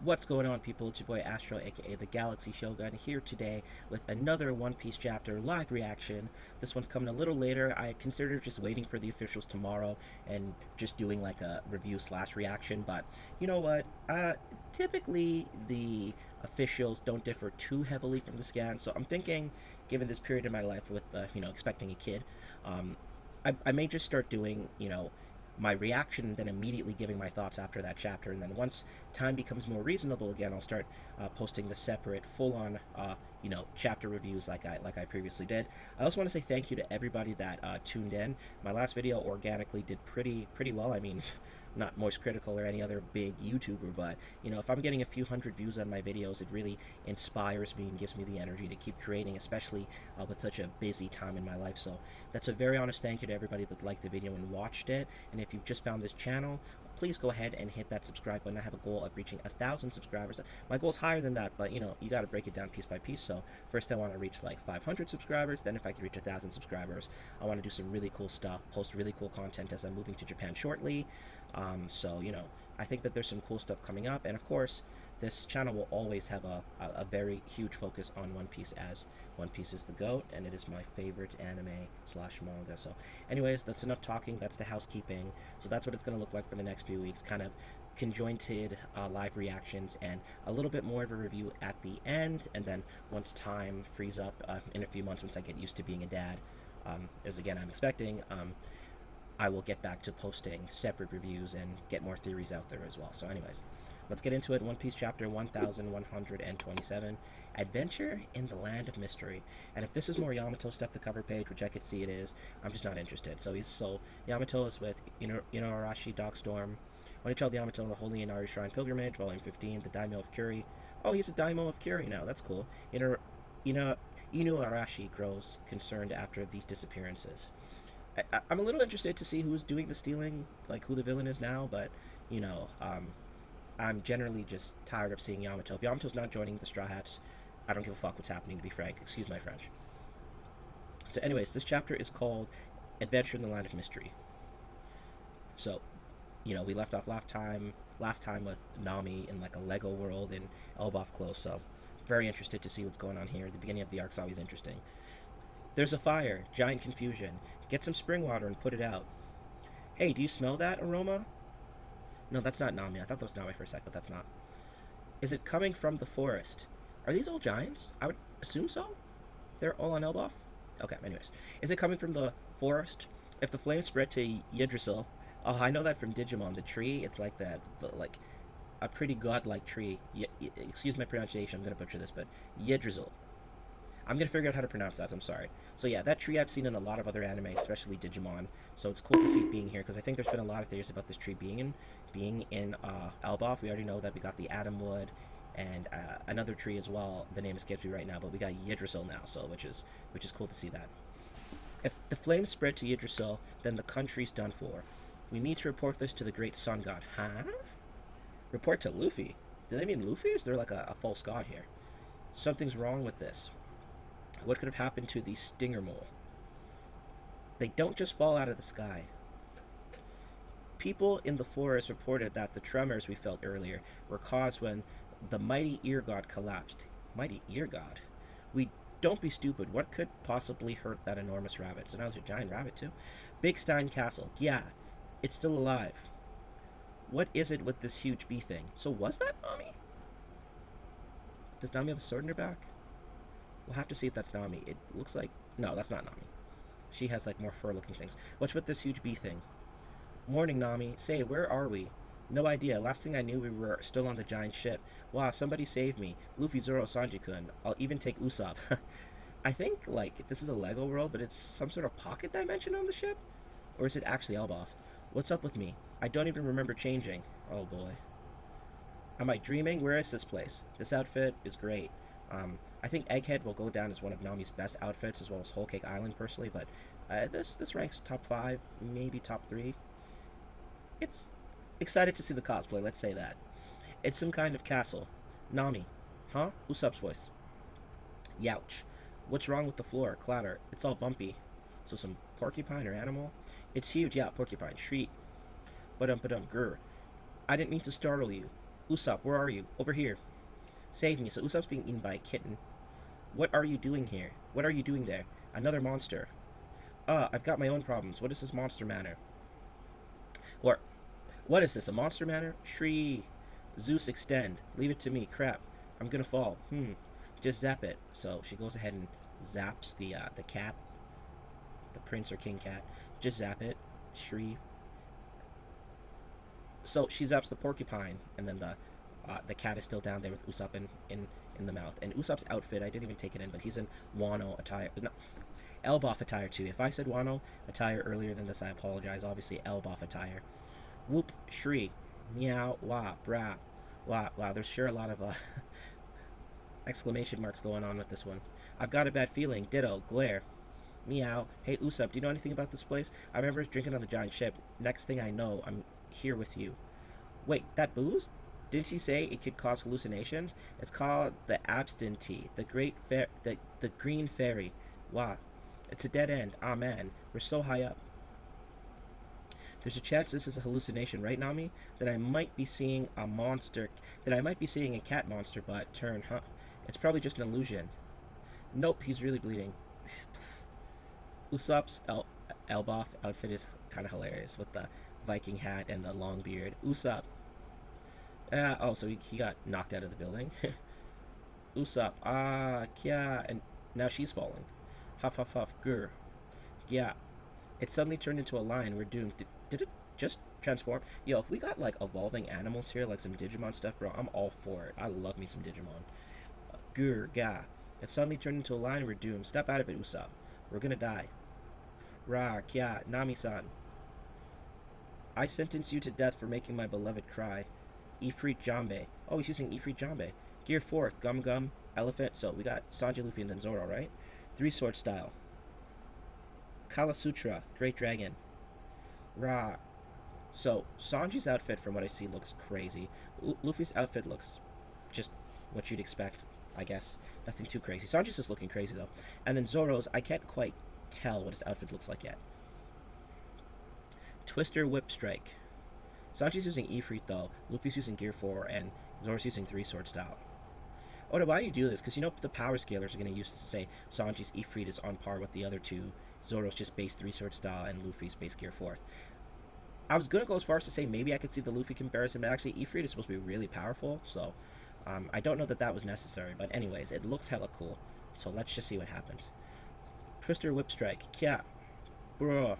What's going on, people? It's your boy Astro, aka the Galaxy Shogun, here today with another One Piece chapter live reaction. This one's coming a little later. I considered just waiting for the officials tomorrow and just doing like a review slash reaction, but you know what? Typically the officials don't differ too heavily from the scan, so I'm thinking, given this period in my life with expecting a kid, I may just start doing my reaction and then immediately giving my thoughts after that chapter, and then once time becomes more reasonable again, I'll start posting the separate full-on chapter reviews like I previously did. I also want to say thank you to everybody that tuned in. My last video organically did pretty well. I mean, not Moist Critical or any other big YouTuber, but if I'm getting a few hundred views on my videos, it really inspires me and gives me the energy to keep creating, especially with such a busy time in my life. So that's a very honest thank you to everybody that liked the video and watched it. And if you've just found this channel, please go ahead and hit that subscribe button. I have a goal of reaching 1,000 subscribers. My goal is higher than that, but you got to break it down piece by piece. So first I want to reach like 500 subscribers. Then if I can reach 1,000 subscribers, I want to do some really cool stuff, post really cool content as I'm moving to Japan shortly. So I think that there's some cool stuff coming up, and of course this channel will always have a very huge focus on One Piece, as One Piece is the GOAT and it is my favorite anime slash manga. So anyways, that's enough talking. That's the housekeeping. So that's what it's going to look like for the next few weeks, kind of conjointed live reactions and a little bit more of a review at the end. And then once time frees up in a few months, once I get used to being a dad, as again I'm expecting, I will get back to posting separate reviews and get more theories out there as well. So anyways, let's get into it. One Piece chapter 1127, Adventure in the Land of Mystery. And if this is more Yamato stuff, the cover page, which I could see it is, I'm just not interested. So Yamato is with Inuarashi Dogstorm. When he traveled Yamato on the Holy Inari Shrine Pilgrimage, Volume 15, the Daimyo of Kuri. Oh, he's a Daimyo of Kuri now. That's cool. Inuarashi grows concerned after these disappearances. I'm a little interested to see who's doing the stealing, like who the villain is now, but I'm generally just tired of seeing Yamato. If Yamato's not joining the Straw Hats, I don't give a fuck what's happening, to be frank. Excuse my French. So anyways, this chapter is called Adventure in the Land of Mystery. So, we left off last time with Nami in like a Lego world in Elbaf close, so very interested to see what's going on here. The beginning of the arc's always interesting. There's a fire, giant confusion. Get some spring water and put it out. Hey, do you smell that aroma? No, that's not Nami. I thought that was Nami for a sec, but that's not. Is it coming from the forest? Are these all giants? I would assume so. They're all on Elbaf? Okay, anyways. Is it coming from the forest? If the flames spread to Yggdrasil... Oh, I know that from Digimon. The tree, it's like that. Like a pretty godlike tree. Excuse my pronunciation, I'm going to butcher this, but Yggdrasil. I'm going to figure out how to pronounce that, I'm sorry. So yeah, that tree I've seen in a lot of other anime, especially Digimon. So it's cool to see it being here, because I think there's been a lot of theories about this tree being in Elbaf. We already know that we got the Atom Wood and another tree as well. The name escapes me right now, but we got Yggdrasil now, so which is cool to see that. If the flames spread to Yggdrasil, then the country's done for. We need to report this to the great sun god. Huh? Report to Luffy? Do they mean Luffy, or is there like a false god here? Something's wrong with this. What could have happened to the stinger mole? They don't just fall out of the sky. People in the forest reported that the tremors we felt earlier were caused when the mighty ear god collapsed. Mighty ear god? Don't be stupid. What could possibly hurt that enormous rabbit? So now there's a giant rabbit too. Bigstein Castle. Yeah, it's still alive. What is it with this huge bee thing? So was that Nami? Does Nami have a sword in her back? We'll have to see if that's Nami. It looks like... No, that's not Nami. She has, like, more fur-looking things. What's with this huge bee thing? Morning, Nami. Say, where are we? No idea. Last thing I knew, we were still on the giant ship. Wow, somebody saved me. Luffy, Zoro, Sanji-kun. I'll even take Usopp. I think, like, this is a Lego world, but it's some sort of pocket dimension on the ship? Or is it actually Elbaf? What's up with me? I don't even remember changing. Oh, boy. Am I dreaming? Where is this place? This outfit is great. I think Egghead will go down as one of Nami's best outfits, as well as Whole Cake Island, personally, but this ranks top 5, maybe top 3. It's excited to see the cosplay, let's say that. It's some kind of castle. Nami. Huh? Usopp's voice. Youch. What's wrong with the floor? Clatter. It's all bumpy. So some porcupine or animal? It's huge, yeah, porcupine. Shriek. Ba-dum-ba-dum, grr. I didn't mean to startle you. Usopp, where are you? Over here. Save me. So Usopp's being eaten by a kitten. What are you doing here? What are you doing there? Another monster. I've got my own problems. What is this monster manor? Or, what is this, a monster manor? Shri. Zeus extend. Leave it to me. Crap. I'm gonna fall. Just zap it. So she goes ahead and zaps the cat. The prince or king cat. Just zap it. Shri. So she zaps the porcupine, and then the cat is still down there with Usopp in the mouth. And Usopp's outfit, I didn't even take it in, but he's in Wano attire. No, Elbaf attire too. If I said Wano attire earlier than this, I apologize. Obviously, Elbaf attire. Whoop, Shri, meow, wah, brah, wah. Wow, there's sure a lot of exclamation marks going on with this one. I've got a bad feeling. Ditto, glare. Meow. Hey, Usopp, do you know anything about this place? I remember drinking on the giant ship. Next thing I know, I'm here with you. Wait, that booze? Didn't he say it could cause hallucinations? It's called the absentee, the the green fairy. Wow. It's a dead end. Ah, man. We're so high up. There's a chance this is a hallucination, right, Nami? That I might be seeing a monster. That I might be seeing a cat monster, but turn, huh? It's probably just an illusion. Nope, he's really bleeding. Usopp's Elbaf outfit is kind of hilarious with the Viking hat and the long beard. Usopp. Oh, so he got knocked out of the building. Usopp. Kya. And now she's falling. Huff, huff, huff. Grr. Yeah. It suddenly turned into a lion. We're doomed. Did it just transform? Yo, if we got, like, evolving animals here, like some Digimon stuff, bro, I'm all for it. I love me some Digimon. Grr. Gah. It suddenly turned into a lion. We're doomed. Step out of it, Usopp. We're gonna die. Ra. Kya. Nami-san. I sentence you to death for making my beloved cry. Ifrit Jambe. Oh, he's using Ifrit Jambe. Gear 4th, Gum Gum, Elephant. So we got Sanji, Luffy, and then Zoro, right? 3-sword style. Kala Sutra, Great Dragon. Ra. So Sanji's outfit, from what I see, looks crazy. Luffy's outfit looks just what you'd expect, I guess. Nothing too crazy. Sanji's just looking crazy, though. And then Zoro's, I can't quite tell what his outfit looks like yet. Twister Whip Strike. Sanji's using Ifrit, though. Luffy's using Gear 4, and Zoro's using 3-sword style. Oh, why do you do this? Because you know the power scalers are going to use this to say Sanji's Ifrit is on par with the other two. Zoro's just base 3-sword style, and Luffy's base Gear 4th. I was going to go as far as to say maybe I could see the Luffy comparison, but actually Ifrit is supposed to be really powerful, so I don't know that that was necessary. But anyways, it looks hella cool, so let's just see what happens. Twister Whip Strike. Kya. Bro.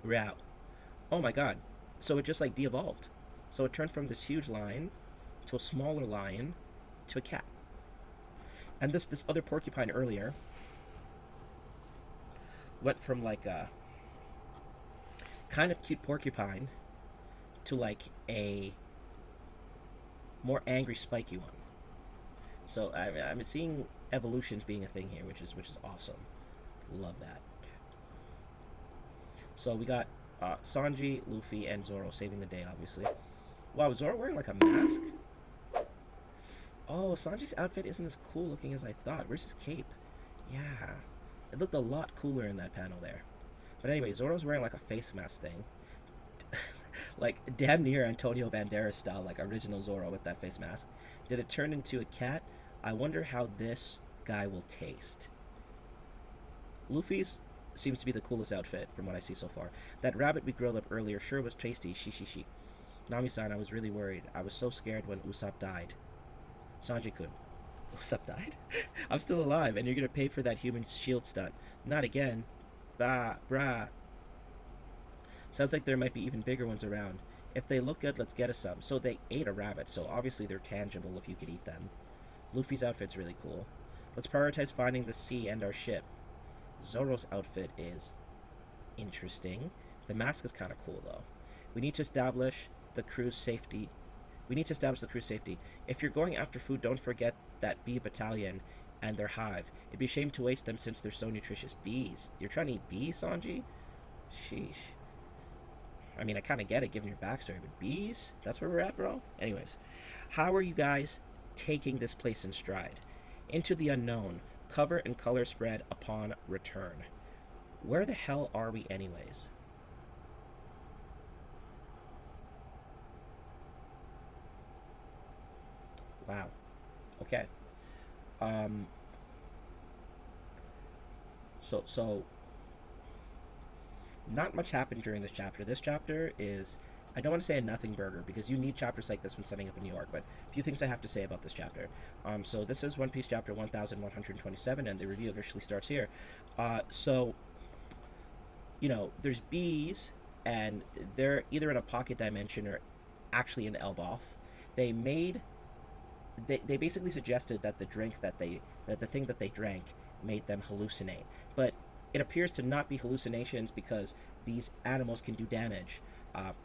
Rao. Oh my god. So it just like de-evolved. So it turned from this huge lion to a smaller lion to a cat. And this other porcupine earlier went from like a kind of cute porcupine to like a more angry spiky one. So I'm seeing evolutions being a thing here, which is awesome. Love that. So we got Sanji, Luffy, and Zoro saving the day, obviously. Wow, Zoro wearing like a mask? Oh, Sanji's outfit isn't as cool looking as I thought. Where's his cape? Yeah. It looked a lot cooler in that panel there. But anyway, Zoro's wearing like a face mask thing. Like damn near Antonio Banderas style, like original Zoro with that face mask. Did it turn into a cat? I wonder how this guy will taste. Luffy's seems to be the coolest outfit from what I see so far. That rabbit we grilled up earlier sure was tasty. Shi. Nami-san, I was really worried. I was so scared when Usopp died. Sanji-kun. Usopp died? I'm still alive, and you're gonna pay for that human shield stunt. Not again. Brah. Sounds like there might be even bigger ones around. If they look good, let's get us some. So they ate a rabbit, so obviously they're tangible if you could eat them. Luffy's outfit's really cool. Let's prioritize finding the sea and our ship. Zoro's outfit is interesting. The mask is kind of cool, though. We need to establish the crew's safety. If you're going after food, don't forget that bee battalion and their hive. It'd be a shame to waste them since they're so nutritious. Bees? You're trying to eat bees, Sanji? Sheesh. I mean, I kind of get it given your backstory, but bees? That's where we're at, bro? Anyways, how are you guys taking this place in stride? Into the unknown. Cover and color spread upon return. Where the hell are we anyways? Wow. Okay. Um, so not much happened during this chapter. This chapter is, I don't want to say a nothing burger because you need chapters like this when setting up in New York, but a few things I have to say about this chapter. So this is One Piece chapter 1127, and the review officially starts here. So, there's bees, and they're either in a pocket dimension or actually in Elbaf. They made, they basically suggested that the thing that they drank made them hallucinate, but it appears to not be hallucinations because these animals can do damage.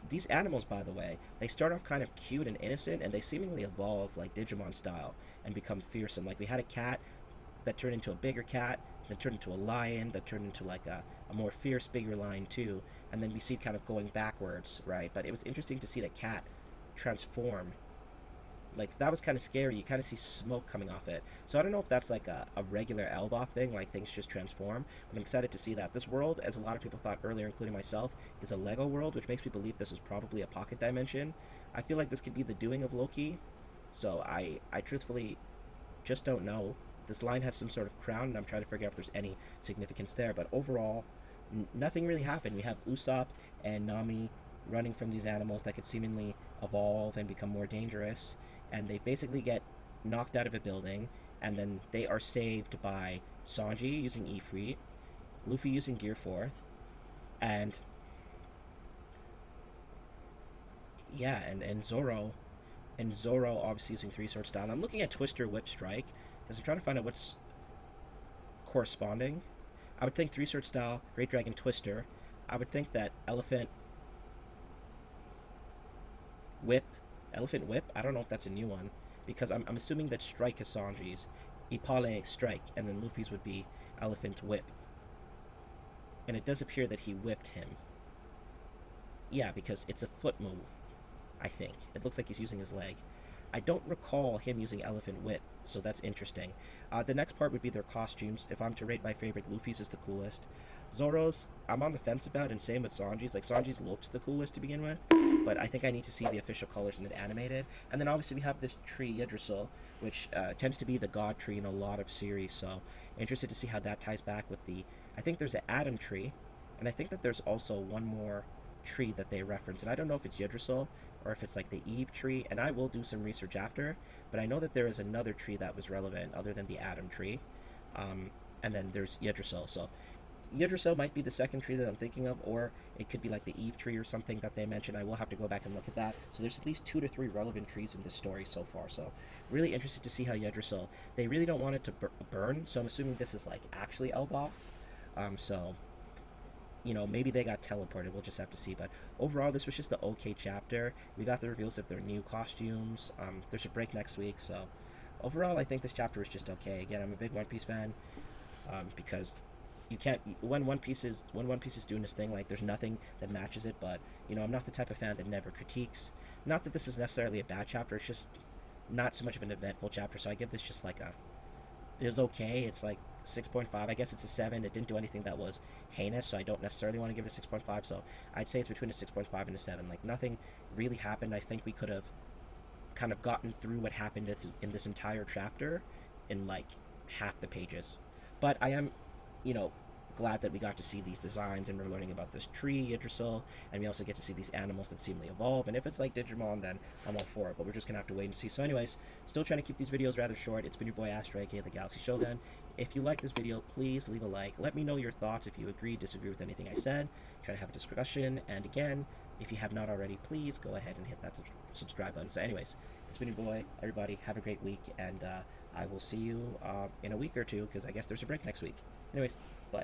These animals, by the way, they start off kind of cute and innocent, and they seemingly evolve like Digimon style and become fearsome. Like we had a cat that turned into a bigger cat, then turned into a lion, that turned into like a more fierce, bigger lion too, and then we see it kind of going backwards, right? But it was interesting to see the cat transform. Like that was kind of scary. You kind of see smoke coming off it. So I don't know if that's like a regular Elbaf thing, like things just transform. But I'm excited to see that. This world, as a lot of people thought earlier, including myself, is a Lego world, which makes me believe this is probably a pocket dimension. I feel like this could be the doing of Loki. So I truthfully just don't know. This line has some sort of crown, and I'm trying to figure out if there's any significance there. But overall, nothing really happened. We have Usopp and Nami running from these animals that could seemingly evolve and become more dangerous, and they basically get knocked out of a building, and then they are saved by Sanji using Ifrit, Luffy using Gear Forth, and yeah, and Zoro obviously using Three Sword Style. And I'm looking at Twister Whip Strike because I'm trying to find out what's corresponding. I would think Three Sword Style, Great Dragon Twister. I would think that Whip, Elephant Whip. I don't know if that's a new one because I'm assuming that Strike is Sanji's, Ipale Strike, and then Luffy's would be Elephant Whip. And it does appear that he whipped him. Yeah, because it's a foot move, I think. It looks like he's using his leg. I don't recall him using Elephant Whip, so that's interesting. The next part would be their costumes. If I'm to rate my favorite, Luffy's is the coolest. Zoro's, I'm on the fence about, and same with Sanji's. Like, Sanji's looked the coolest to begin with, but I think I need to see the official colors in it animated. And then obviously we have this tree, Yggdrasil, which tends to be the god tree in a lot of series, so interested to see how that ties back with the... I think there's an Adam tree, and I think that there's also one more tree that they reference, and I don't know if it's Yggdrasil or if it's like the Eve tree, and I will do some research after, but I know that there is another tree that was relevant other than the Adam tree, and then there's Yggdrasil. So Yggdrasil might be the second tree that I'm thinking of, or it could be like the Eve tree or something that they mentioned. I will have to go back and look at that. So there's at least 2 to 3 relevant trees in this story so far, so really interested to see how Yggdrasil, they really don't want it to burn, so I'm assuming this is like actually Elbaf. So maybe they got teleported. We'll just have to see. But overall, this was just the okay chapter. We got the reveals of their new costumes. There's a break next week, so overall, I think this chapter was just okay. Again, I'm a big One Piece fan because you can't when One Piece is doing this thing, like there's nothing that matches it. But I'm not the type of fan that never critiques. Not that this is necessarily a bad chapter. It's just not so much of an eventful chapter. So I give this just like it was okay. It's like 6.5. I guess it's a 7. It didn't do anything that was heinous, so I don't necessarily want to give it a 6.5. So I'd say it's between a 6.5 and a 7. Like nothing really happened. I think we could have kind of gotten through what happened in this entire chapter in like half the pages. But I am, glad that we got to see these designs, and we're learning about this tree, Yggdrasil, and we also get to see these animals that seemingly evolve. And if it's like Digimon, then I'm all for it, but we're just gonna have to wait and see. So anyways, still trying to keep these videos rather short. It's been your boy Astro, aka the Galaxy Shogun. If you like this video, please leave a like. Let me know your thoughts if you agree, disagree with anything I said. Try to have a discussion. And again, if you have not already, please go ahead and hit that subscribe button. So anyways, it's been your boy. Everybody, have a great week, and I will see you in a week or two, because I guess there's a break next week. Anyways, bye.